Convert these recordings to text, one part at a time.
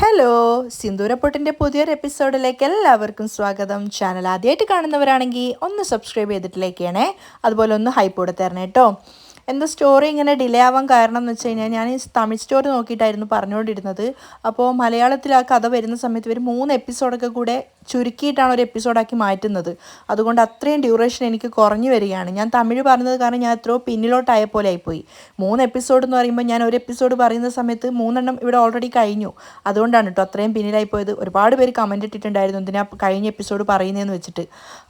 Hello, സിന്ദൂരപ്പൊട്ടിൻ്റെ പുതിയൊരു എപ്പിസോഡിലേക്ക് എല്ലാവർക്കും സ്വാഗതം. ചാനൽ ആദ്യമായിട്ട് കാണുന്നവരാണെങ്കിൽ ഒന്ന് സബ്സ്ക്രൈബ് ചെയ്തിട്ടില്ലേക്കാണേ, അതുപോലെ ഒന്ന് ഹൈപ്പ് കൊടുത്ത് തരണേ കേട്ടോ. എന്താ സ്റ്റോറി ഇങ്ങനെ ഡിലേ ആവാൻ കാരണം എന്ന് വെച്ച് കഴിഞ്ഞാൽ ഞാൻ ഈ തമിഴ് സ്റ്റോറി നോക്കിയിട്ടായിരുന്നു പറഞ്ഞുകൊണ്ടിരുന്നത്. അപ്പോൾ മലയാളത്തിൽ ആ കഥ വരുന്ന സമയത്ത് ഒരു 3 എപ്പിസോഡൊക്കെ കൂടെ ചുരുക്കിയിട്ടാണ് ഒരു എപ്പിസോഡാക്കി മാറ്റുന്നത്. അതുകൊണ്ട് അത്രയും ഡ്യൂറേഷൻ എനിക്ക് കുറഞ്ഞു വരികയാണ്. ഞാൻ തമിഴ് പറഞ്ഞത് കാരണം ഞാൻ എത്രയോ പിന്നിലോട്ടായ പോലെ ആയിപ്പോയി. 3 എപ്പിസോഡ് എന്ന് പറയുമ്പോൾ ഞാൻ ഒരു എപ്പിസോഡ് പറയുന്ന സമയത്ത് 3 ഇവിടെ ഓൾറെഡി കഴിഞ്ഞു. അതുകൊണ്ടാണ് കേട്ടോ അത്രയും പിന്നിലായി പോയത്. ഒരുപാട് പേര് കമൻറ്റ് ഇട്ടിട്ടുണ്ടായിരുന്നു എന്തിനാ കഴിഞ്ഞ എപ്പിസോഡ് പറയുന്നതെന്ന് വെച്ചിട്ട്.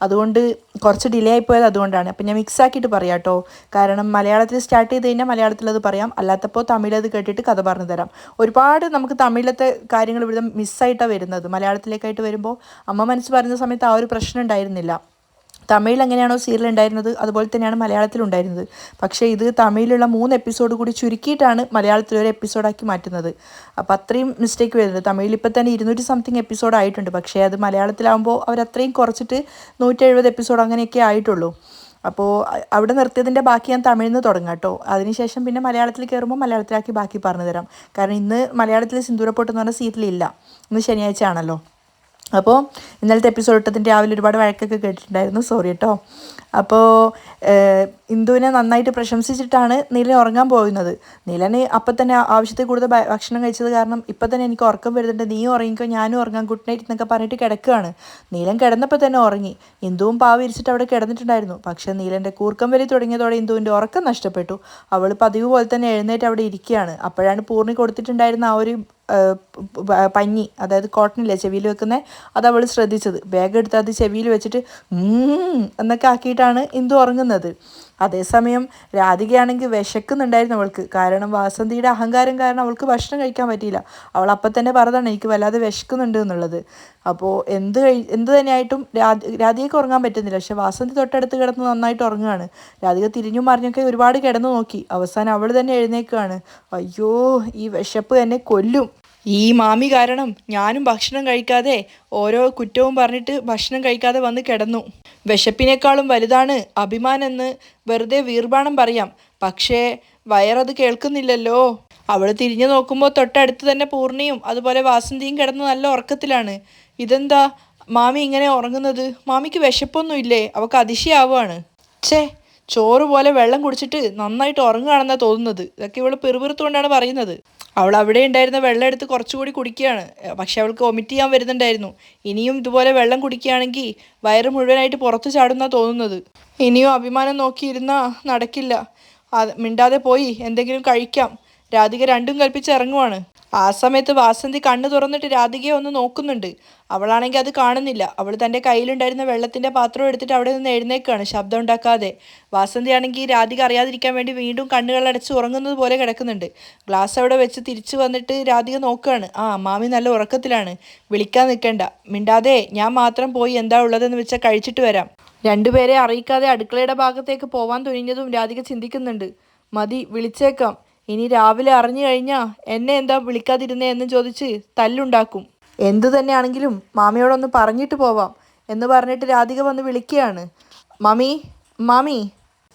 അതുകൊണ്ട് കുറച്ച് ഡിലേ ആയിപ്പോയത് അതുകൊണ്ടാണ്. അപ്പം ഞാൻ മിക്സ് ആക്കിയിട്ട് പറയാം കേട്ടോ. കാരണം മലയാളത്തിൽ സ്റ്റാർട്ട് ചെയ്ത് കഴിഞ്ഞാൽ മലയാളത്തിൽ അത് പറയാം, അല്ലാത്തപ്പോൾ തമിഴത് കേട്ടിട്ട് കഥ പറഞ്ഞു തരാം. ഒരുപാട് നമുക്ക് തമിഴിലത്തെ കാര്യങ്ങൾ ഇവിടെ മിസ്സായിട്ടാണ് വരുന്നത്. മലയാളത്തിലേക്കായിട്ട് വരുമ്പോൾ അമ്മ മനസ്സ് പറയുന്ന സമയത്ത് ആ ഒരു പ്രശ്നം ഉണ്ടായിരുന്നില്ല. തമിഴിൽ എങ്ങനെയാണോ സീരിയൽ ഉണ്ടായിരുന്നത് അതുപോലെ തന്നെയാണ് മലയാളത്തിലുണ്ടായിരുന്നത്. പക്ഷേ ഇത് തമിഴിലുള്ള 3 എപ്പിസോഡ് കൂടി ചുരുക്കിയിട്ടാണ് മലയാളത്തിൽ ഒരു എപ്പിസോഡാക്കി മാറ്റുന്നത്. അപ്പോൾ അത്രയും മിസ്റ്റേക്ക് വരുന്നത്. തമിഴിൽ ഇപ്പോൾ തന്നെ 200 സംതിങ് എപ്പിസോഡ് ആയിട്ടുണ്ട്. പക്ഷേ അത് മലയാളത്തിലാകുമ്പോൾ അവരത്രയും കുറച്ചിട്ട് 170 എപ്പിസോഡ് അങ്ങനെയൊക്കെ ആയിട്ടുള്ളൂ. അപ്പോൾ അവിടെ നിർത്തിയതിൻ്റെ ബാക്കി ഞാൻ തമിഴിൽ നിന്ന് തുടങ്ങാം കേട്ടോ. അതിനുശേഷം പിന്നെ മലയാളത്തിൽ കയറുമ്പോൾ മലയാളത്തിലാക്കി ബാക്കി പറഞ്ഞു തരാം. കാരണം ഇന്ന് മലയാളത്തിൽ സിന്ദൂരപ്പൊട്ട് എന്ന് പറഞ്ഞ സീരിയലില്ല, ഇന്ന് ശനിയാഴ്ച ആണല്ലോ. അപ്പോൾ ഇന്നലത്തെ എപ്പിസോഡ് ഇട്ടതിൻ്റെ രാവിലെ ഒരുപാട് വഴക്കൊക്കെ കേട്ടിട്ടുണ്ടായിരുന്നു, സോറി കേട്ടോ. അപ്പോൾ ഇന്ദുവിനെ നന്നായിട്ട് പ്രശംസിച്ചിട്ടാണ് നീലൻ ഉറങ്ങാൻ പോകുന്നത്. നീലന് അപ്പം തന്നെ ആവശ്യത്തിൽ കൂടുതൽ ഭക്ഷണം കഴിച്ചത് കാരണം ഇപ്പം തന്നെ എനിക്ക് ഉറക്കം വരുന്നുണ്ട്, നീ ഉറങ്ങിക്കോ ഞാനും ഉറങ്ങാം, ഗുഡ് നൈറ്റ് എന്നൊക്കെ പറഞ്ഞിട്ട് കിടക്കുകയാണ്. നീലൻ കിടന്നപ്പോൾ തന്നെ ഉറങ്ങി. ഇന്ദുവും പാവ ഇരിച്ചിട്ട് അവിടെ കിടന്നിട്ടുണ്ടായിരുന്നു. പക്ഷേ നീലൻ്റെ കൂർക്കം വലി തുടങ്ങിയതോടെ ഇന്ദുവിൻ്റെ ഉറക്കം നഷ്ടപ്പെട്ടു. അവൾ പതിവ് പോലെ തന്നെ എഴുന്നേറ്റ് അവിടെ ഇരിക്കുകയാണ്. അപ്പോഴാണ് പൂർണ്ണി കൊടുത്തിട്ടുണ്ടായിരുന്ന ആ ഒരു പഞ്ഞി, അതായത് കോട്ടണില്ലേ ചെവിയിൽ വെക്കുന്നത്, അത് അവൾ ശ്രദ്ധിച്ചത്. ബാഗ് എടുത്ത് അത് ചെവിയിൽ വെച്ചിട്ട് എന്നൊക്കെ ആക്കിയിട്ടാണ് ഇന്ദു ഉറങ്ങുന്നത്. അതേസമയം രാധികയാണെങ്കിൽ വിശക്കുന്നുണ്ടായിരുന്നു അവൾക്ക്. കാരണം വാസന്തിയുടെ അഹങ്കാരം കാരണം അവൾക്ക് ഭക്ഷണം കഴിക്കാൻ പറ്റിയില്ല. അവൾ അപ്പം തന്നെ പറഞ്ഞതാണ് എനിക്ക് വല്ലാതെ വിശക്കുന്നുണ്ട് എന്നുള്ളത്. അപ്പോൾ എന്ത് തന്നെയായിട്ടും രാധികയ്ക്ക് ഉറങ്ങാൻ പറ്റുന്നില്ല. പക്ഷെ വാസന്തി തൊട്ടടുത്ത് കിടന്ന് നന്നായിട്ട് ഉറങ്ങുകയാണ്. രാധിക തിരിഞ്ഞും മറിഞ്ഞൊക്കെ ഒരുപാട് കിടന്നു നോക്കി. അവസാനം അവൾ തന്നെ എഴുന്നേൽക്കുകയാണ്. അയ്യോ, ഈ വിശപ്പ് എന്നെ കൊല്ലും. ഈ മാമി കാരണം ഞാനും ഭക്ഷണം കഴിക്കാതെ ഓരോ കുറ്റവും പറഞ്ഞിട്ട് ഭക്ഷണം കഴിക്കാതെ വന്ന് കിടന്നു. വിശപ്പിനേക്കാളും വലുതാണ് അഭിമാനെന്ന് വെറുതെ വീർബാണം പറയാം, പക്ഷേ വയറത് കേൾക്കുന്നില്ലല്ലോ. അവൾ തിരിഞ്ഞു നോക്കുമ്പോൾ തൊട്ടടുത്ത് തന്നെ പൂർണിയും അതുപോലെ വാസന്തിയും കിടന്ന് നല്ല ഉറക്കത്തിലാണ്. ഇതെന്താ മാമി ഇങ്ങനെ ഉറങ്ങുന്നത്? മാമിക്ക് വിശപ്പൊന്നുമില്ലേ? അവൾക്ക് അതിശയാവുകയാണ്. ചോറ് പോലെ വെള്ളം കുടിച്ചിട്ട് നന്നായിട്ട് ഉറങ്ങുകയാണെന്നാണ് തോന്നുന്നത്. ഇതൊക്കെ ഇവൾ പെറുപിറുത്തുകൊണ്ടാണ് പറയുന്നത്. അവൾ അവിടെ ഉണ്ടായിരുന്ന വെള്ളം എടുത്ത് കുറച്ചുകൂടി കുടിക്കുകയാണ്. പക്ഷെ അവൾക്ക് വൊമിറ്റ് ചെയ്യാൻ വരുന്നുണ്ടായിരുന്നു. ഇനിയും ഇതുപോലെ വെള്ളം കുടിക്കുകയാണെങ്കിൽ വയറ് മുഴുവനായിട്ട് പുറത്തു ചാടുന്നാണ് തോന്നുന്നത്. ഇനിയും അഭിമാനം നോക്കിയിരുന്നാൽ നടക്കില്ല. മിണ്ടാതെ പോയി എന്തെങ്കിലും കഴിക്കാം. രാധിക രണ്ടും കൽപ്പിച്ച് ഇറങ്ങുവാണ്. ആ സമയത്ത് വാസന്തി കണ്ണ് തുറന്നിട്ട് രാധികയെ ഒന്ന് നോക്കുന്നുണ്ട്. അവളാണെങ്കിൽ അത് കാണുന്നില്ല. അവൾ തൻ്റെ കയ്യിലുണ്ടായിരുന്ന വെള്ളത്തിൻ്റെ പാത്രം എടുത്തിട്ട് അവിടെ നിന്ന് എഴുന്നേൽക്കുകയാണ് ശബ്ദം ഉണ്ടാക്കാതെ. വാസന്തി ആണെങ്കിൽ രാധിക അറിയാതിരിക്കാൻ വേണ്ടി വീണ്ടും കണ്ണുകളടച്ച് ഉറങ്ങുന്നത് പോലെ കിടക്കുന്നുണ്ട്. ഗ്ലാസ് അവിടെ വെച്ച് തിരിച്ചു വന്നിട്ട് രാധിക നോക്കുകയാണ്. മാമി നല്ല ഉറക്കത്തിലാണ്, വിളിക്കാൻ നിൽക്കണ്ട, മിണ്ടാതെ ഞാൻ മാത്രം പോയി എന്താ ഉള്ളതെന്ന് വെച്ചാൽ കഴിച്ചിട്ട് വരാം. രണ്ടുപേരെ അറിയിക്കാതെ അടുക്കളയുടെ ഭാഗത്തേക്ക് പോവാൻ തുനിഞ്ഞതും രാധിക ചിന്തിക്കുന്നുണ്ട്. മതി, വിളിച്ചേക്കാം. ഇനി രാവിലെ അറിഞ്ഞു കഴിഞ്ഞാൽ എന്നെ എന്താ വിളിക്കാതിരുന്നേ എന്ന് ചോദിച്ച് തല്ലുണ്ടാക്കും. എന്തു തന്നെയാണെങ്കിലും മാമിയോടൊന്ന് പറഞ്ഞിട്ട് പോവാം എന്ന് പറഞ്ഞിട്ട് രാധിക വന്ന് വിളിക്കുകയാണ്. മാമി, മാമി.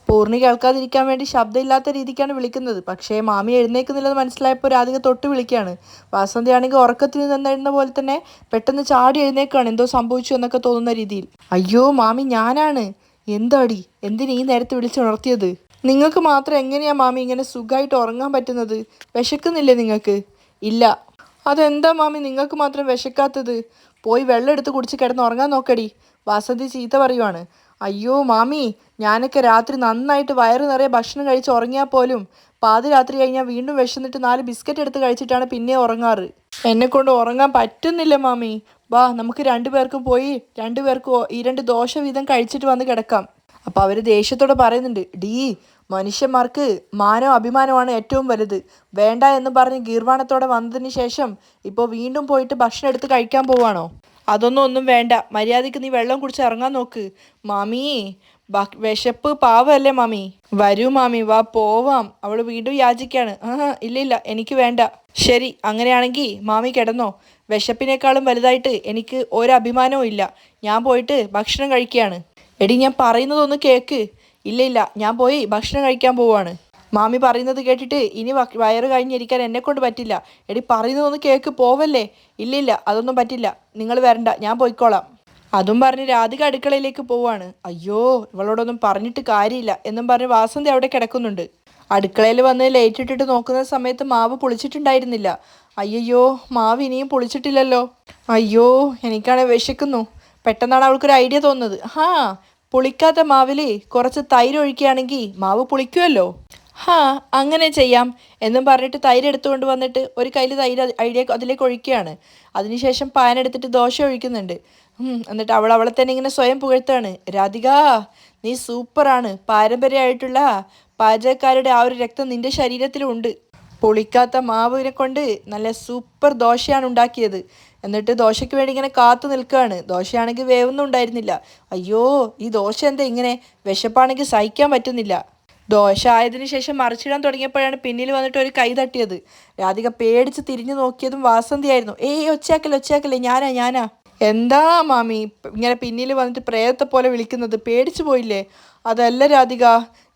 പൂർണ്ണി കേൾക്കാതിരിക്കാൻ വേണ്ടി ശബ്ദമില്ലാത്ത രീതിക്കാണ് വിളിക്കുന്നത്. പക്ഷേ മാമി എഴുന്നേൽക്കുന്നില്ലെന്ന് മനസ്സിലായപ്പോൾ രാധിക തൊട്ട് വിളിക്കുകയാണ്. വാസന്തിയാണെങ്കിൽ ഉറക്കത്തിൽ നിന്നിരുന്ന പോലെ തന്നെ പെട്ടെന്ന് ചാടി എഴുന്നേൽക്കുകയാണ്, എന്തോ സംഭവിച്ചു എന്നൊക്കെ തോന്നുന്ന രീതിയിൽ. അയ്യോ മാമി, ഞാനാണ്. എന്താടി, എന്തിനീ നേരത്തെ വിളിച്ചുണർത്തിയത്? നിങ്ങൾക്ക് മാത്രം എങ്ങനെയാ മാമി ഇങ്ങനെ സുഖമായിട്ട് ഉറങ്ങാൻ പറ്റുന്നത്? വിശക്കുന്നില്ലേ നിങ്ങൾക്ക്? ഇല്ല. അതെന്താ മാമി നിങ്ങൾക്ക് മാത്രം വിശക്കാത്തത്? പോയി വെള്ളം എടുത്ത് കുടിച്ച് കിടന്ന് ഉറങ്ങാൻ നോക്കടി. വാസന്തി ചീത്ത പറയുവാണ്. അയ്യോ മാമി, ഞാനൊക്കെ രാത്രി നന്നായിട്ട് വയറ് നിറയെ ഭക്ഷണം കഴിച്ച് ഉറങ്ങിയാൽ പോലും പാതിരാത്രി കഴിഞ്ഞാൽ വീണ്ടും വിശന്നിട്ട് 4 ബിസ്ക്കറ്റ് എടുത്ത് കഴിച്ചിട്ടാണ് പിന്നെ ഉറങ്ങാറ്. എന്നെക്കൊണ്ട് ഉറങ്ങാൻ പറ്റുന്നില്ല മാമി. വാ, നമുക്ക് 2 പേർക്കും പോയി 2 പേർക്കും 2 ദോശ വീതം കഴിച്ചിട്ട് വന്ന് കിടക്കാം. അപ്പോൾ അവർ ദേഷ്യത്തോടെ പറയുന്നുണ്ട്. മനുഷ്യന്മാർക്ക് മാനവും അഭിമാനമാണ് ഏറ്റവും വലുത്. വേണ്ട എന്ന് പറഞ്ഞ് ഗീർവാണത്തോടെ വന്നതിന് ശേഷം ഇപ്പോൾ വീണ്ടും പോയിട്ട് ഭക്ഷണം എടുത്ത് കഴിക്കാൻ പോവാണോ? ഒന്നും വേണ്ട, മര്യാദയ്ക്ക് നീ വെള്ളം കുടിച്ച് ഇറങ്ങാൻ നോക്ക്. മാമി, വിശപ്പ് പാവമല്ലേ മാമി? വരൂ മാമി, വാ പോവാം. അവൾ വീണ്ടും യാചിക്കാണ്. ഇല്ല, എനിക്ക് വേണ്ട. ശരി, അങ്ങനെയാണെങ്കിൽ മാമി കിടന്നോ. വിശപ്പിനേക്കാളും വലുതായിട്ട് എനിക്ക് ഒരു അഭിമാനവും ഇല്ല. ഞാൻ പോയിട്ട് ഭക്ഷണം കഴിക്കുകയാണ്. എടി, ഞാൻ പറയുന്നതൊന്ന് കേൾക്ക്. ഇല്ല, ഞാൻ പോയി ഭക്ഷണം കഴിക്കാൻ പോവാണ്. മാമി പറയുന്നത് കേട്ടിട്ട് ഇനി വയറ് കഴിഞ്ഞിരിക്കാൻ എന്നെ കൊണ്ട് പറ്റില്ല. എടി പറയുന്നതൊന്ന് കേക്ക് പോവല്ലേ. ഇല്ലില്ല അതൊന്നും പറ്റില്ല, നിങ്ങൾ വരണ്ട, ഞാൻ പോയിക്കോളാം. അതും പറഞ്ഞ് രാധിക അടുക്കളയിലേക്ക് പോവാണ്. അയ്യോ ഇവളോടൊന്നും പറഞ്ഞിട്ട് കാര്യമില്ല എന്നും പറഞ്ഞ് വാസന്തി അവിടെ കിടക്കുന്നുണ്ട്. അടുക്കളയിൽ വന്ന് ലൈറ്റ് ഇട്ടിട്ട് നോക്കുന്ന സമയത്ത് മാവ് പുളിച്ചിട്ടുണ്ടായിരുന്നില്ല. അയ്യോ മാവ് ഇനിയും പുളിച്ചിട്ടില്ലല്ലോ. അയ്യോ എനിക്കാണെ വിശക്കുന്നു. പെട്ടെന്നാണ് അവൾക്കൊരു ഐഡിയ തോന്നുന്നത്. പുളിക്കാത്ത മാവിൽ കുറച്ച് തൈര് ഒഴിക്കുകയാണെങ്കിൽ മാവ് പുളിക്കുമല്ലോ. അങ്ങനെ ചെയ്യാം എന്നും പറഞ്ഞിട്ട് തൈര് എടുത്തുകൊണ്ട് വന്നിട്ട് ഒരു കയ്യിൽ തൈര് അതിലേക്ക് ഒഴിക്കുകയാണ്. അതിനുശേഷം പാൻ എടുത്തിട്ട് ദോശ ഒഴിക്കുന്നുണ്ട്. എന്നിട്ട് അവളെ തന്നെ ഇങ്ങനെ സ്വയം പുകഴ്ത്താണ്. രാധിക നീ സൂപ്പറാണ്, പാരമ്പര്യമായിട്ടുള്ള പാചകക്കാരുടെ ആ ഒരു രക്തം നിന്റെ ശരീരത്തിലുണ്ട്. പുളിക്കാത്ത മാവിനെ കൊണ്ട് നല്ല സൂപ്പർ ദോശയാണ് ഉണ്ടാക്കിയത്. എന്നിട്ട് ദോശയ്ക്ക് വേണ്ടി ഇങ്ങനെ കാത്തു നിൽക്കുകയാണ്. ദോശയാണെങ്കിൽ വേവൊന്നും ഉണ്ടായിരുന്നില്ല. അയ്യോ ഈ ദോശ എന്താ ഇങ്ങനെ, വിശപ്പാണെങ്കിൽ സഹിക്കാൻ പറ്റുന്നില്ല. ദോശ ആയതിനു ശേഷം മറിച്ചിടാൻ തുടങ്ങിയപ്പോഴാണ് പിന്നിൽ വന്നിട്ട് ഒരു കൈ തട്ടിയത്. രാധിക പേടിച്ച് തിരിഞ്ഞു നോക്കിയതും വാസന്തിയായിരുന്നു. ഒച്ചയാക്കല്ലേ, ഞാനാ. എന്താ മാമി ഇങ്ങനെ പിന്നിൽ വന്നിട്ട് പ്രേതത്തെ പോലെ വിളിക്കുന്നത്, പേടിച്ചു പോയില്ലേ? അതല്ല രാധിക,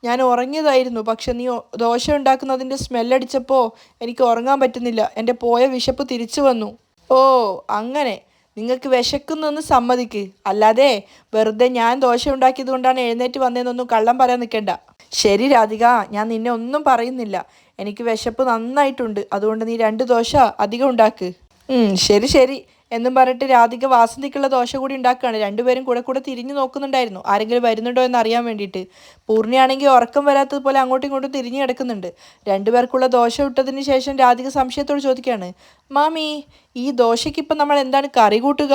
ഞാൻ ഉറങ്ങിയതായിരുന്നു. പക്ഷെ നീ ദോശ ഉണ്ടാക്കുന്നതിൻ്റെ സ്മെല്ലടിച്ചപ്പോൾ എനിക്ക് ഉറങ്ങാൻ പറ്റുന്നില്ല. എൻ്റെ പോയ വിശപ്പ് തിരിച്ചു വന്നു. ഓ അങ്ങനെ, നിങ്ങൾക്ക് വിശക്കുന്നെന്ന് സമ്മതിക്ക്. അല്ലാതെ വെറുതെ ഞാൻ ദോശ ഉണ്ടാക്കിയത് കൊണ്ടാണ് എഴുന്നേറ്റ് വന്നതെന്നൊന്നും കള്ളം പറയാൻ നിൽക്കണ്ട. ശരി രാധിക, ഞാൻ നിന്നെ ഒന്നും പറയുന്നില്ല. എനിക്ക് വിശപ്പ് നന്നായിട്ടുണ്ട്. അതുകൊണ്ട് നീ 2 ദോശ അധികം ഉണ്ടാക്ക്. ശരി എന്നും പറഞ്ഞിട്ട് രാധിക വാസന്തിക്കുള്ള ദോശ കൂടി ഉണ്ടാക്കുകയാണ്. രണ്ടുപേരും കൂടെ തിരിഞ്ഞു നോക്കുന്നുണ്ടായിരുന്നു, ആരെങ്കിലും വരുന്നുണ്ടോ എന്ന് അറിയാൻ വേണ്ടിയിട്ട്. പൂർണ്ണിയാണെങ്കിൽ ഉറക്കം വരാത്തതുപോലെ അങ്ങോട്ടും ഇങ്ങോട്ടും തിരിഞ്ഞു കിടക്കുന്നുണ്ട്. രണ്ടുപേർക്കുള്ള ദോശ ഇട്ടതിന് ശേഷം രാധിക സംശയത്തോട് ചോദിക്കുകയാണ്, മാമി ഈ ദോശയ്ക്ക് ഇപ്പം നമ്മൾ എന്താണ് കറി കൂട്ടുക?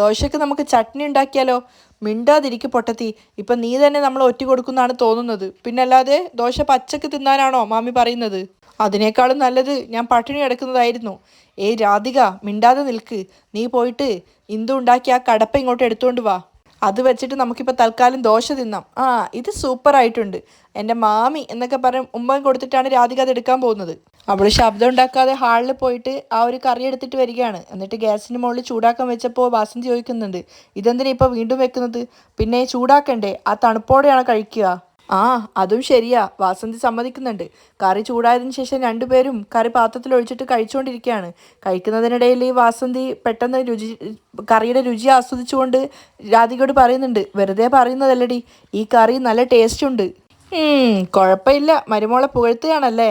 ദോശയ്ക്ക് നമുക്ക് ചട്നി ഉണ്ടാക്കിയാലോ? മിണ്ടാതിരിക്കും പൊട്ടത്തി, ഇപ്പം നീ തന്നെ നമ്മൾ ഒറ്റ കൊടുക്കുന്നതാണ് തോന്നുന്നത്. പിന്നല്ലാതെ ദോശ പച്ചക്ക് തിന്നാനാണോ മാമി പറയുന്നത്? അതിനേക്കാളും നല്ലത് ഞാൻ പട്ടിണി കിടക്കുന്നതായിരുന്നു. രാധിക മിണ്ടാതെ നിൽക്ക്. നീ പോയിട്ട് ഇന്ദു ഉണ്ടാക്കി ആ കടപ്പ ഇങ്ങോട്ട് എടുത്തുകൊണ്ട് വാ. അത് വെച്ചിട്ട് നമുക്കിപ്പോൾ തൽക്കാലം ദോശ തിന്നാം. ഇത് സൂപ്പറായിട്ടുണ്ട് എൻ്റെ മാമി എന്നൊക്കെ പറഞ്ഞ് ഉമ്മൻ കൊടുത്തിട്ടാണ് രാധിക അത് എടുക്കാൻ പോകുന്നത്. അവൾ ശബ്ദം ഉണ്ടാക്കാതെ ഹാളിൽ പോയിട്ട് ആ ഒരു കറി എടുത്തിട്ട് വരികയാണ്. എന്നിട്ട് ഗ്യാസിന് മുകളിൽ ചൂടാക്കാൻ വെച്ചപ്പോൾ വാസന്തി ചോദിക്കുന്നുണ്ട്, ഇതെന്തിനാ ഇപ്പോൾ വീണ്ടും വെക്കുന്നത്? പിന്നെ ചൂടാക്കണ്ടേ? ആ തണുപ്പോടെയാണ് കഴിക്കുക. അതും ശരിയാ, വാസന്തി സമ്മതിക്കുന്നുണ്ട്. കറി ചൂടായതിനു ശേഷം രണ്ടുപേരും കറി പാത്രത്തിൽ ഒഴിച്ചിട്ട് കഴിച്ചുകൊണ്ടിരിക്കുകയാണ്. കഴിക്കുന്നതിനിടയിൽ വാസന്തി പെട്ടെന്ന് കറിയുടെ രുചി ആസ്വദിച്ചുകൊണ്ട് രാധികയോട് പറയുന്നുണ്ട്, വെറുതെ പറയുന്നതല്ലടി, ഈ കറി നല്ല ടേസ്റ്റ് ഉണ്ട്. കുഴപ്പമില്ല, മരുമോളെ പുകഴ്ത്തുകയാണല്ലേ.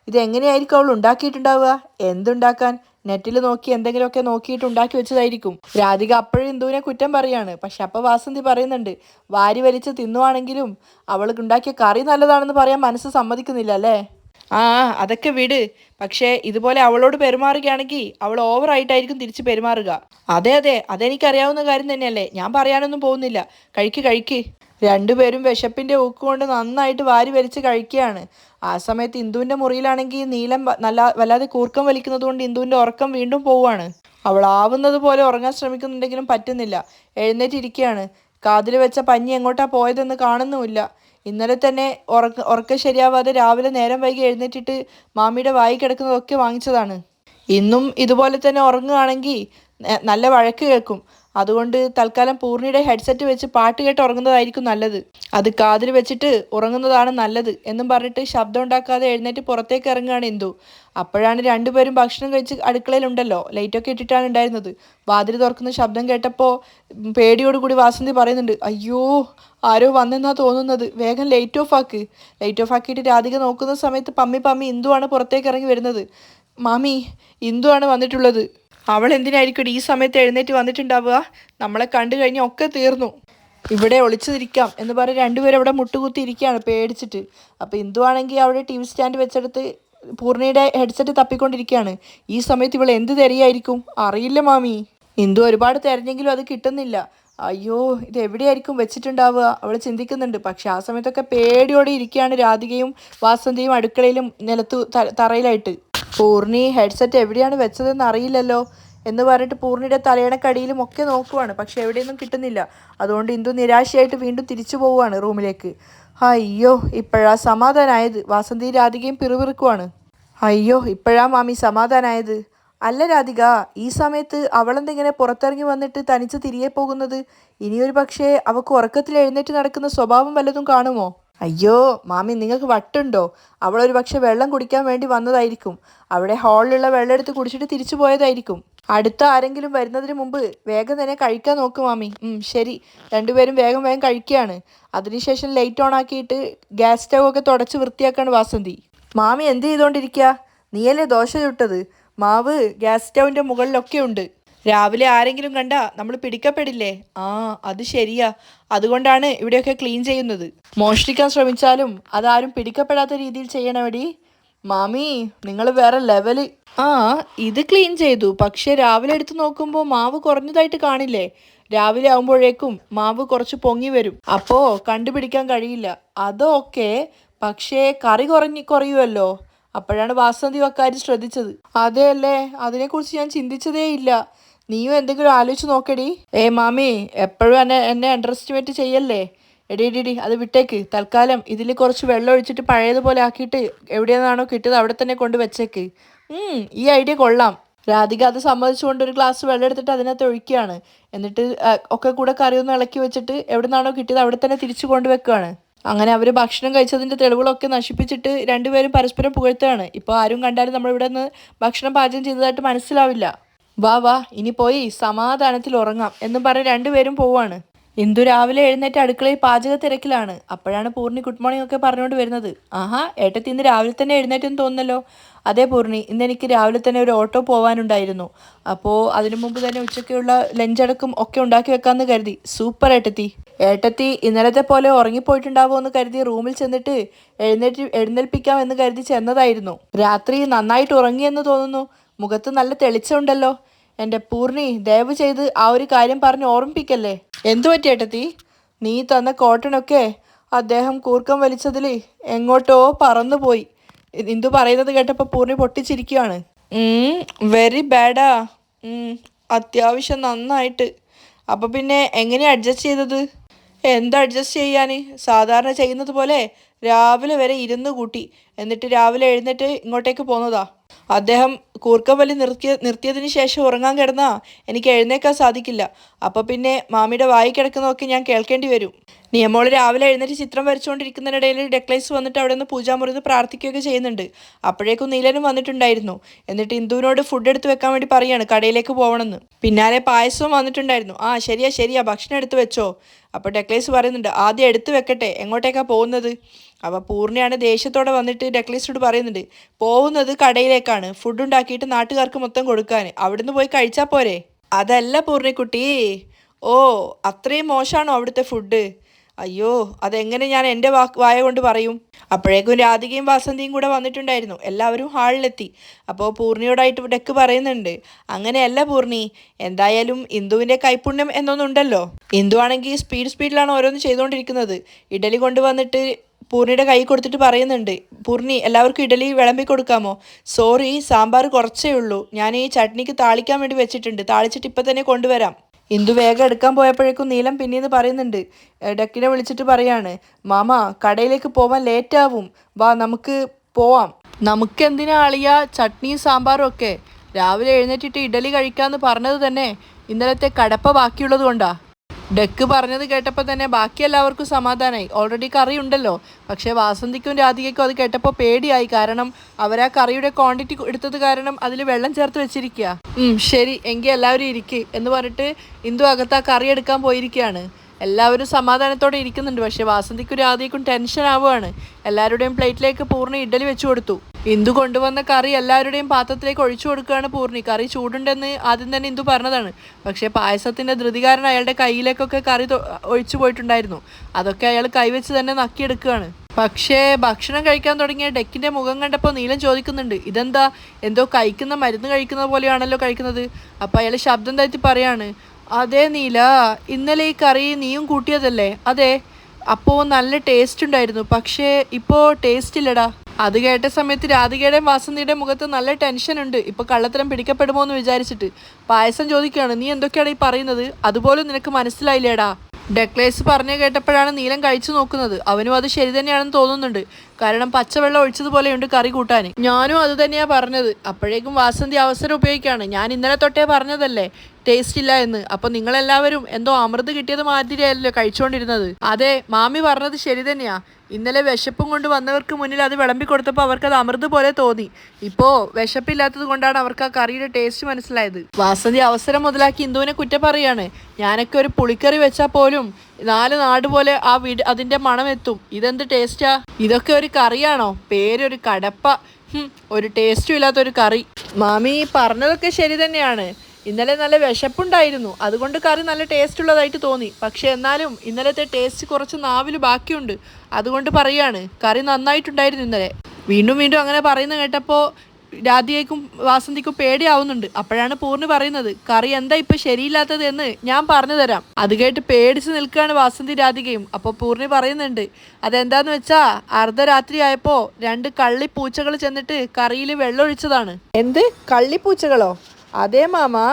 ഇതെങ്ങനെയായിരിക്കും അവൾ ഉണ്ടാക്കിയിട്ടുണ്ടാവുക? എന്തുണ്ടാക്കാൻ, നെറ്റിൽ നോക്കി എന്തെങ്കിലുമൊക്കെ നോക്കിയിട്ട് ഉണ്ടാക്കി വെച്ചതായിരിക്കും. രാധിക അപ്പോഴും ഇന്ദുവിനെ കുറ്റം പറയാണ്. പക്ഷെ അപ്പോൾ വാസന്തി പറയുന്നുണ്ട്, വാരി വലിച്ച് തിന്നുവാണെങ്കിലും അവൾക്ക് ഉണ്ടാക്കിയ കറി നല്ലതാണെന്ന് പറയാൻ മനസ്സ് സമ്മതിക്കുന്നില്ല അല്ലേ? അതൊക്കെ വിട്. പക്ഷേ ഇതുപോലെ അവളോട് പെരുമാറുകയാണെങ്കിൽ അവൾ ഓവറായിട്ടായിരിക്കും തിരിച്ച് പെരുമാറുക. അതെ അതെനിക്കറിയാവുന്ന കാര്യം തന്നെയല്ലേ, ഞാൻ പറയാനൊന്നും പോകുന്നില്ല. കഴിക്ക്. രണ്ടുപേരും വിശപ്പിൻ്റെ ഊക്കുകൊണ്ട് നന്നായിട്ട് വാരി വലിച്ച് കഴിക്കുകയാണ്. ആ സമയത്ത് ഇന്ദുവിൻ്റെ മുറിയിലാണെങ്കിൽ നീലം വല്ലാതെ കൂർക്കം വലിക്കുന്നത് കൊണ്ട് ഇന്ദുവിൻ്റെ ഉറക്കം വീണ്ടും പോവുകയാണ്. അവളാവുന്നത് പോലെ ഉറങ്ങാൻ ശ്രമിക്കുന്നുണ്ടെങ്കിലും പറ്റുന്നില്ല. എഴുന്നേറ്റിരിക്കുകയാണ്. കാതിൽ വെച്ച പഞ്ഞി എങ്ങോട്ടാ പോയതെന്ന് കാണുന്നുമില്ല. ഇന്നലെ തന്നെ ഉറക്കം ശരിയാവാതെ രാവിലെ നേരം വൈകി എഴുന്നേറ്റിട്ട് മാമിയുടെ വായി കിടക്കുന്നതൊക്കെ വാങ്ങിച്ചതാണ്. ഇന്നും ഇതുപോലെ തന്നെ ഉറങ്ങുകയാണെങ്കിൽ നല്ല വഴക്ക് കേൾക്കും. അതുകൊണ്ട് തൽക്കാലം പൂർണ്ണിയുടെ ഹെഡ്സെറ്റ് വെച്ച് പാട്ട് കേട്ട് ഉറങ്ങുന്നതായിരിക്കും നല്ലത്. അത് കാതിൽ വെച്ചിട്ട് ഉറങ്ങുന്നതാണ് നല്ലത് എന്നും പറഞ്ഞിട്ട് ശബ്ദം ഉണ്ടാക്കാതെ എഴുന്നേറ്റ് പുറത്തേക്ക് ഇറങ്ങുകയാണ് ഇന്ദു. അപ്പോഴാണ് രണ്ടുപേരും ഭക്ഷണം കഴിച്ച് അടുക്കളയിലുണ്ടല്ലോ, ലൈറ്റൊക്കെ ഇട്ടിട്ടാണ് ഉണ്ടായിരുന്നത്. വാതിൽ തുറക്കുന്ന ശബ്ദം കേട്ടപ്പോൾ പേടിയോടുകൂടി വാസന്തി പറയുന്നുണ്ട്, അയ്യോ ആരോ വന്നെന്നാ തോന്നുന്നത്, വേഗം ലൈറ്റ് ഓഫ് ആക്കിയിട്ട് രാധിക നോക്കുന്ന സമയത്ത് പമ്മി ഇന്ദുവാണ് പുറത്തേക്ക് ഇറങ്ങി വരുന്നത്. മാമി, ഇന്ദുവാണ് വന്നിട്ടുള്ളത്. അവൾ എന്തിനായിരിക്കും ഈ സമയത്ത് എഴുന്നേറ്റ് വന്നിട്ടുണ്ടാവുക? നമ്മളെ കണ്ടു കഴിഞ്ഞാൽ ഒക്കെ തീർന്നു. ഇവിടെ ഒളിച്ചു നിൽക്കാം എന്ന് പറഞ്ഞ് രണ്ടുപേരും അവിടെ മുട്ടുകുത്തി ഇരിക്കുകയാണ് പേടിച്ചിട്ട്. അപ്പോൾ ഇന്ദു ആണെങ്കിൽ അവിടെ TV സ്റ്റാൻഡ് വെച്ചെടുത്ത് പൂർണ്ണിയുടെ ഹെഡ്സെറ്റ് തപ്പിക്കൊണ്ടിരിക്കുകയാണ്. ഈ സമയത്ത് ഇവൾ എന്ത് തിരയായിരിക്കും? അറിയില്ല മാമി. ഇന്ദു ഒരുപാട് തിരഞ്ഞെങ്കിലും അത് കിട്ടുന്നില്ല. അയ്യോ ഇത് എവിടെയായിരിക്കും വെച്ചിട്ടുണ്ടാവുക? അവൾ ചിന്തിക്കുന്നുണ്ട്. പക്ഷെ ആ സമയത്തൊക്കെ പേടിയോടെ ഇരിക്കുകയാണ് രാധികയും വാസന്തിയും അടുക്കളയിലും തറയിലായിട്ട്. പൂർണ്ണി ഹെഡ്സെറ്റ് എവിടെയാണ് വെച്ചതെന്ന് അറിയില്ലല്ലോ എന്ന് പറഞ്ഞിട്ട് പൂർണ്ണിയുടെ തലയണക്കടിയിലും ഒക്കെ നോക്കുവാണ്. പക്ഷെ എവിടെയൊന്നും കിട്ടുന്നില്ല. അതുകൊണ്ട് ഇന്ദു നിരാശയായിട്ട് വീണ്ടും തിരിച്ചു പോവുകയാണ് റൂമിലേക്ക്. അയ്യോ ഇപ്പോഴാ സമാധാനമായത്. വാസന്തി രാധികയും പിറുപിറുക്കുവാണ്. അയ്യോ ഇപ്പോഴാ മാമി സമാധാനമായത്. അല്ല രാധിക, ഈ സമയത്ത് അവളെന്തെങ്ങനെ പുറത്തിറങ്ങി വന്നിട്ട് തനിച്ച് തിരികെ പോകുന്നത്? ഇനിയൊരു പക്ഷേ അവൾക്ക് ഉറക്കത്തിൽ എഴുന്നേറ്റ് നടക്കുന്ന സ്വഭാവം വല്ലതും കാണുമോ? അയ്യോ മാമി, നിങ്ങൾക്ക് വട്ടുണ്ടോ? അവളൊരു പക്ഷെ വെള്ളം കുടിക്കാൻ വേണ്ടി വന്നതായിരിക്കും. അവിടെ ഹാളിലുള്ള വെള്ളം എടുത്ത് കുടിച്ചിട്ട് തിരിച്ചു പോയതായിരിക്കും. അടുത്ത ആരെങ്കിലും വരുന്നതിന് മുമ്പ് വേഗം തന്നെ കഴിക്കാൻ നോക്ക് മാമി. ശരി. രണ്ടുപേരും വേഗം വേഗം കഴിക്കുകയാണ്. അതിനുശേഷം ലൈറ്റ് ഓൺ ആക്കിയിട്ട് ഗ്യാസ് സ്റ്റവ് ഒക്കെ തുടച്ച് വൃത്തിയാക്കാണ് വാസന്തി. മാമി എന്ത് ചെയ്തുകൊണ്ടിരിക്കുക? നീയല്ലേ ദോശ ചുട്ടത്? മാവ് ഗ്യാസ് സ്റ്റൗവിൻ്റെ മുകളിലൊക്കെ ഉണ്ട്. രാവിലെ ആരെങ്കിലും കണ്ടാ നമ്മൾ പിടിക്കപ്പെടില്ലേ? ആ, അത് ശരിയാ. അതുകൊണ്ടാണ് ഇവിടെയൊക്കെ ക്ലീൻ ചെയ്യുന്നത്. മോഷ്ടിക്കാൻ ശ്രമിച്ചാലും അതാരും പിടിക്കപ്പെടാത്ത രീതിയിൽ ചെയ്യണമെടി. മാമി, നിങ്ങൾ വേറെ ലെവല്. ആ, ഇത് ക്ലീൻ ചെയ്തു. പക്ഷെ രാവിലെ എടുത്ത് നോക്കുമ്പോൾ മാവ് കുറഞ്ഞതായിട്ട് കാണില്ലേ? രാവിലെ ആകുമ്പോഴേക്കും മാവ് കുറച്ച് പൊങ്ങി വരും. അപ്പോൾ കണ്ടുപിടിക്കാൻ കഴിയില്ല. അതൊക്കെ പക്ഷേ കറി കുറയുമല്ലോ. അപ്പോഴാണ് വാസന്തി അക്കാര്യം ശ്രദ്ധിച്ചത്. അതെ അല്ലേ? അതിനെക്കുറിച്ച് ഞാൻ ചിന്തിച്ചതേ ഇല്ല. നീയും എന്തെങ്കിലും ആലോചിച്ച് നോക്കടി. മാമി, എപ്പോഴും എന്നെ അണ്ടർ എസ്റ്റിമേറ്റ് ചെയ്യല്ലേ. എടി അത് വിട്ടേക്ക്. തൽക്കാലം ഇതിൽ കുറച്ച് വെള്ളം ഒഴിച്ചിട്ട് പഴയതുപോലെ ആക്കിയിട്ട് എവിടെയെന്നാണോ കിട്ടിയത് അവിടെ തന്നെ കൊണ്ട് വെച്ചേക്ക്. ഈ ഐഡിയ കൊള്ളാം. രാധിക അത് സമ്മതിച്ചുകൊണ്ട് ഒരു ഗ്ലാസ് വെള്ളം എടുത്തിട്ട് അതിനകത്ത് ഒഴിക്കുകയാണ്. എന്നിട്ട് ഒക്കെ കൂടെ കറിയൊന്ന് ഇളക്കി വെച്ചിട്ട് എവിടെ നിന്നാണോ കിട്ടിയത് അവിടെ തന്നെ തിരിച്ചു കൊണ്ടുവെക്കുകയാണ്. അങ്ങനെ അവർ ഭക്ഷണം കഴിച്ചതിൻ്റെ തെളിവുകളൊക്കെ നശിപ്പിച്ചിട്ട് രണ്ടുപേരും പരസ്പരം പുകഴ്ത്തുകയാണ്. ഇപ്പോൾ ആരും കണ്ടാലും നമ്മളിവിടെ നിന്ന് ഭക്ഷണം പാചകം ചെയ്തതായിട്ട് മനസ്സിലാവില്ല. വാ ഇനി പോയി സമാധാനത്തിൽ ഉറങ്ങാം എന്നും പറഞ്ഞ് രണ്ടുപേരും പോവാണ്. ഇന്ദു രാവിലെ എഴുന്നേറ്റ് അടുക്കളയിൽ പാചക തിരക്കിലാണ്. അപ്പോഴാണ് പൂർണ്ണി ഗുഡ് മോർണിംഗ് ഒക്കെ പറഞ്ഞുകൊണ്ട് വരുന്നത്. ആഹാ, ഏട്ടത്തി ഇന്ന് രാവിലെ തന്നെ എഴുന്നേറ്റെന്ന് തോന്നുന്നല്ലോ. അതേ പൂർണ്ണി, ഇന്നെനിക്ക് രാവിലെ തന്നെ ഒരു ഓട്ടോ പോകാനുണ്ടായിരുന്നു. അപ്പോൾ അതിനു മുമ്പ് തന്നെ ഉച്ചയ്ക്കുള്ള ലഞ്ചടക്കം ഒക്കെ ഉണ്ടാക്കി വെക്കാമെന്ന് കരുതി. സൂപ്പർ ഏട്ടത്തി ഇന്നലത്തെ പോലെ ഉറങ്ങിപ്പോയിട്ടുണ്ടാവുമോ എന്ന് കരുതി റൂമിൽ ചെന്നിട്ട് എഴുന്നേൽപ്പിക്കാം എന്ന് കരുതി ചെന്നതായിരുന്നു. രാത്രി നന്നായിട്ട് ഉറങ്ങിയെന്ന് തോന്നുന്നു. മുഖത്ത് നല്ല തെളിച്ചമുണ്ടല്ലോ. എൻ്റെ പൂർണ്ണി, ദയവ് ചെയ്ത് ആ ഒരു കാര്യം പറഞ്ഞ് ഓർമ്മിപ്പിക്കല്ലേ. എന്തു പറ്റി ഏട്ടത്തി? നീ തന്ന കോട്ടണൊക്കെ അദ്ദേഹം കൂർക്കം വലിച്ചതിൽ എങ്ങോട്ടോ പറന്നുപോയി. ഇന്ദു പറയുന്നത് കേട്ടപ്പോൾ പൂർണ്ണി പൊട്ടിച്ചിരിക്കുകയാണ്. വെരി ബാഡാ. അത്യാവശ്യം നന്നായിട്ട്. അപ്പോൾ പിന്നെ എങ്ങനെയാണ് അഡ്ജസ്റ്റ് ചെയ്തത്? എന്താ അഡ്ജസ്റ്റ് ചെയ്യാൻ? സാധാരണ ചെയ്യുന്നത് പോലെ രാവിലെ വരെ ഇരുന്ന് കൂട്ടി. എന്നിട്ട് രാവിലെ എഴുന്നേറ്റ് ഇങ്ങോട്ടേക്ക് പോന്നതാ. അദ്ദേഹം കൂർക്കവലി നിർത്തിയതിന് ശേഷം ഉറങ്ങാൻ കിടന്നാൽ എനിക്ക് എഴുന്നേക്കാൻ സാധിക്കില്ല. അപ്പോൾ പിന്നെ മാമിയുടെ വായി കിടക്കുന്നതൊക്കെ ഞാൻ കേൾക്കേണ്ടി വരും. നിയമോൾ രാവിലെ എഴുന്നേറ്റ് ചിത്രം വരച്ചുകൊണ്ടിരിക്കുന്നതിനിടയിൽ ഡെക്ലൈസ് വന്നിട്ട് അവിടെ നിന്ന് പൂജാമുറിന്ന് പ്രാർത്ഥിക്കുകയൊക്കെ ചെയ്യുന്നുണ്ട്. അപ്പോഴേക്കും നീലനും വന്നിട്ടുണ്ടായിരുന്നു. എന്നിട്ട് ഇന്ദുവിനോട് ഫുഡ് എടുത്ത് വെക്കാൻ വേണ്ടി പറയാണ് കടയിലേക്ക് പോകണമെന്ന്. പിന്നാലെ പായസവും വന്നിട്ടുണ്ടായിരുന്നു. ശരിയാ ഭക്ഷണം എടുത്ത് വെച്ചോ. അപ്പോൾ ഡെക്ലൈസ് പറയുന്നുണ്ട് ആദ്യം എടുത്ത് വെക്കട്ടെ, എങ്ങോട്ടേക്കാണ് പോകുന്നത്? അപ്പോൾ പൂർണ്ണയാണ് ദേഷ്യത്തോടെ വന്നിട്ട് ഡെക്ലൈസിനോട് പറയുന്നുണ്ട് പോകുന്നത് കടയിലേക്കാണ്, ഫുഡ് ഉണ്ടാക്കിയിട്ട് നാട്ടുകാർക്ക് മൊത്തം കൊടുക്കാൻ. അവിടുന്ന് പോയി കഴിച്ചാൽ പോരെ? അതല്ല പൂർണ്ണിക്കുട്ടി. ഓ, അത്രയും മോശമാണോ അവിടുത്തെ ഫുഡ്? അയ്യോ, അതെങ്ങനെ ഞാൻ എൻ്റെ വായ കൊണ്ട് പറയും? അപ്പോഴേക്കും രാധികയും വാസന്തിയും കൂടെ വന്നിട്ടുണ്ടായിരുന്നു. എല്ലാവരും ഹാളിലെത്തി. അപ്പോൾ പൂർണ്ണിയോടായിട്ട് ഡെക്ക് പറയുന്നുണ്ട് അങ്ങനെയല്ല പൂർണ്ണി, എന്തായാലും ഇന്ദുവിൻ്റെ കൈപ്പുണ്യം എന്നൊന്നുണ്ടല്ലോ. ഇന്ദു ആണെങ്കിൽ സ്പീഡിലാണ് ഓരോന്ന് ചെയ്തുകൊണ്ടിരിക്കുന്നത്. ഇഡലി കൊണ്ടുവന്നിട്ട് പൂർണ്ണിയുടെ കൈ കൊടുത്തിട്ട് പറയുന്നുണ്ട് പൂർണ്ണി, എല്ലാവർക്കും ഇഡലി വിളമ്പി കൊടുക്കാമോ? സോറി, സാമ്പാർ കുറച്ചേ ഉള്ളൂ. ഞാൻ ഈ ചട്നിക്ക് താളിക്കാൻ വേണ്ടി വെച്ചിട്ടുണ്ട്, താളിച്ചിട്ട് ഇപ്പം തന്നെ കൊണ്ടുവരാം. ഇന്ദു വേഗം എടുക്കാൻ പോയപ്പോഴേക്കും നീലം പിന്നീന്ന് പറയുന്നുണ്ട്, ഡക്കിനെ വിളിച്ചിട്ട് പറയാണ് മാമ കടയിലേക്ക് പോവാൻ ലേറ്റാവും, വാ നമുക്ക് പോവാം. നമുക്കെന്തിനാ അളിയ ചട്നിയും സാമ്പാറും ഒക്കെ? രാവിലെ എഴുന്നേറ്റിട്ട് ഇഡലി കഴിക്കാമെന്ന് പറഞ്ഞത് തന്നെ ഇന്നലത്തെ കടപ്പ ബാക്കിയുള്ളത് കൊണ്ടാ. ഡെക്ക് പറഞ്ഞത് കേട്ടപ്പോൾ തന്നെ ബാക്കി എല്ലാവർക്കും സമാധാനമായി. ഓൾറെഡി കറി ഉണ്ടല്ലോ. പക്ഷേ വാസന്തിക്കും രാധികയ്ക്കും അത് കേട്ടപ്പോൾ പേടിയായി. കാരണം അവരാ കറിയുടെ ക്വാണ്ടിറ്റി എടുത്തത് കാരണം അതിൽ വെള്ളം ചേർത്ത് വെച്ചിരിക്കുക. ശരി എങ്കിൽ എല്ലാവരും ഇരിക്കുക എന്ന് പറഞ്ഞിട്ട് ഇന്ദു അകത്ത് ആ കറി എടുക്കാൻ പോയിരിക്കുകയാണ്. എല്ലാവരും സമാധാനത്തോടെ ഇരിക്കുന്നുണ്ട്. പക്ഷേ വാസന്തിക്കും രാധികയ്ക്കും ടെൻഷൻ ആവുകയാണ്. എല്ലാവരുടെയും പ്ലേറ്റിലേക്ക് പൂർണ്ണി ഇഡലി വെച്ചു കൊടുത്തു. ഇന്ദു കൊണ്ടുവന്ന കറി എല്ലാവരുടെയും പാത്രത്തിലേക്ക് ഒഴിച്ചു കൊടുക്കുകയാണ് പൂർണ്ണി. കറി ചൂടുണ്ടെന്ന് ആദ്യം തന്നെ ഇന്ദു പറഞ്ഞതാണ്. പക്ഷേ പായസത്തിൻ്റെ ധൃതി കാരണം അയാളുടെ കയ്യിലേക്കൊക്കെ കറി ഒഴിച്ചു പോയിട്ടുണ്ടായിരുന്നു. അതൊക്കെ അയാൾ കൈവച്ച് തന്നെ നക്കിയെടുക്കുകയാണ്. പക്ഷേ ഭക്ഷണം കഴിക്കാൻ തുടങ്ങിയ ഡെക്കിൻ്റെ മുഖം കണ്ടപ്പോൾ നീലം ചോദിക്കുന്നുണ്ട് ഇതെന്താ, എന്തോ കഴിക്കുന്ന മരുന്ന് കഴിക്കുന്ന പോലെയാണല്ലോ കഴിക്കുന്നത്. അപ്പോൾ അയാൾ ശബ്ദം താഴ്ത്തി പറയാണ് അതെ നീല, ഇന്നലെ ഈ കറി നീയും കൂട്ടിയതല്ലേ? അതെ. അപ്പോൾ നല്ല ടേസ്റ്റ് ഉണ്ടായിരുന്നു, പക്ഷേ ഇപ്പോൾ ടേസ്റ്റ് ഇല്ലടാ. അത് കേട്ട സമയത്ത് രാധികയുടെയും വാസന്തിയുടെയും മുഖത്ത് നല്ല ടെൻഷനുണ്ട്. ഇപ്പോൾ കള്ളത്തരം പിടിക്കപ്പെടുമോ എന്ന് വിചാരിച്ചിട്ട് പായസം ചോദിക്കുകയാണ് നീ എന്തൊക്കെയാണ് ഈ പറയുന്നത്? അതുപോലും നിനക്ക് മനസ്സിലായില്ലേടാ. ഡെക്ലേസ് പറഞ്ഞു കേട്ടപ്പോഴാണ് നീലം കഴിച്ചു നോക്കുന്നത്. അവനും അത് ശരി തന്നെയാണെന്ന് തോന്നുന്നുണ്ട്. കാരണം പച്ചവെള്ളം ഒഴിച്ചതുപോലെയുണ്ട് കറി കൂട്ടാൻ. ഞാനും അത് തന്നെയാണ് പറഞ്ഞത്. അപ്പോഴേക്കും വാസന്തി അവസരം ഉപയോഗിക്കുകയാണ്. ഞാൻ ഇന്നലെ തൊട്ടേ പറഞ്ഞതല്ലേ ടേസ്റ്റ് ഇല്ല എന്ന്. അപ്പൊ നിങ്ങളെല്ലാവരും എന്തോ അമൃത് കിട്ടിയത് മാതിരിയല്ലോ കഴിച്ചുകൊണ്ടിരുന്നത്. അതെ, മാമി പറഞ്ഞത് ശരി തന്നെയാ. ഇന്നലെ വിശപ്പും കൊണ്ട് വന്നവർക്ക് മുന്നിൽ അത് വിളമ്പി കൊടുത്തപ്പോൾ അവർക്കത് അമൃത് പോലെ തോന്നി. ഇപ്പോൾ വിശപ്പില്ലാത്തത് കൊണ്ടാണ് അവർക്ക് ആ കറിയുടെ ടേസ്റ്റ് മനസ്സിലായത്. വാസന്തി അവസരം മുതലാക്കി ഇന്ദുവിനെ കുറ്റം പറയാണ്. ഞാനൊക്കെ ഒരു പുളിക്കറി വെച്ചാൽ പോലും 4 നാട് പോലെ ആ അതിൻ്റെ മണം എത്തും. ഇതെന്ത് ടേസ്റ്റാ? ഇതൊക്കെ ഒരു കറിയാണോ? പേരൊരു കടപ്പ. ഒരു ടേസ്റ്റും ഇല്ലാത്തൊരു കറി. മാമി പറഞ്ഞതൊക്കെ ശരി തന്നെയാണ്. ഇന്നലെ നല്ല വിശപ്പുണ്ടായിരുന്നു, അതുകൊണ്ട് കറി നല്ല ടേസ്റ്റ് ഉള്ളതായിട്ട് തോന്നി. പക്ഷെ എന്നാലും ഇന്നലത്തെ ടേസ്റ്റ് കുറച്ച് നാവിൽ ബാക്കിയുണ്ട്. അതുകൊണ്ട് പറയാണ് കറി നന്നായിട്ടുണ്ടായിരുന്നു ഇന്നലെ. വീണ്ടും വീണ്ടും അങ്ങനെ പറയുന്നത് കേട്ടപ്പോൾ രാധികയ്ക്കും വാസന്തിക്കും പേടിയാവുന്നുണ്ട്. അപ്പോഴാണ് പൂർണ്ണി പറയുന്നത്, കറി എന്താ ഇപ്പൊ ശരിയില്ലാത്തത് എന്ന് ഞാൻ പറഞ്ഞു തരാം. അത് കേട്ട് പേടിച്ച് നിൽക്കുകയാണ് വാസന്തി രാധികയും. അപ്പോൾ പൂർണ്ണി പറയുന്നുണ്ട്, അതെന്താന്ന് വെച്ചാ അർദ്ധരാത്രി ആയപ്പോ 2 കള്ളിപ്പൂച്ചകൾ ചെന്നിട്ട് കറിയിൽ വെള്ളമൊഴിച്ചതാണ്. എന്ത് കള്ളിപ്പൂച്ചകളോ? അതേ മാമാ,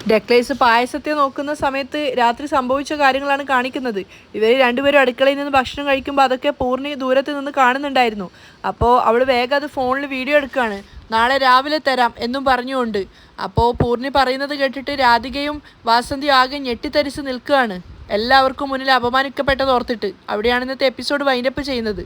ഡെക്ലേസ് പായസത്തെ നോക്കുന്ന സമയത്ത് രാത്രി സംഭവിച്ച കാര്യങ്ങളാണ് കാണിക്കുന്നത്. ഇവർ രണ്ടുപേരും അടുക്കളയിൽ നിന്ന് ഭക്ഷണം കഴിക്കുമ്പോൾ അതൊക്കെ പൂർണ്ണി ദൂരത്ത് നിന്ന് കാണുന്നുണ്ടായിരുന്നു. അപ്പോൾ അവൾ വേഗം അത് ഫോണിൽ വീഡിയോ എടുക്കുകയാണ്. നാളെ രാവിലെ തരാം എന്നും പറഞ്ഞുകൊണ്ട്. അപ്പോൾ പൂർണ്ണി പറയുന്നത് കേട്ടിട്ട് രാധികയും വാസന്തി ആകെ ഞെട്ടിത്തരിച്ച് നിൽക്കുകയാണ്. എല്ലാവർക്കും മുന്നിൽ അപമാനിക്കപ്പെട്ടത് ഓർത്തിട്ട്. അവിടെയാണ് ഇന്നത്തെ എപ്പിസോഡ് വൈൻഡപ്പ് ചെയ്യുന്നത്.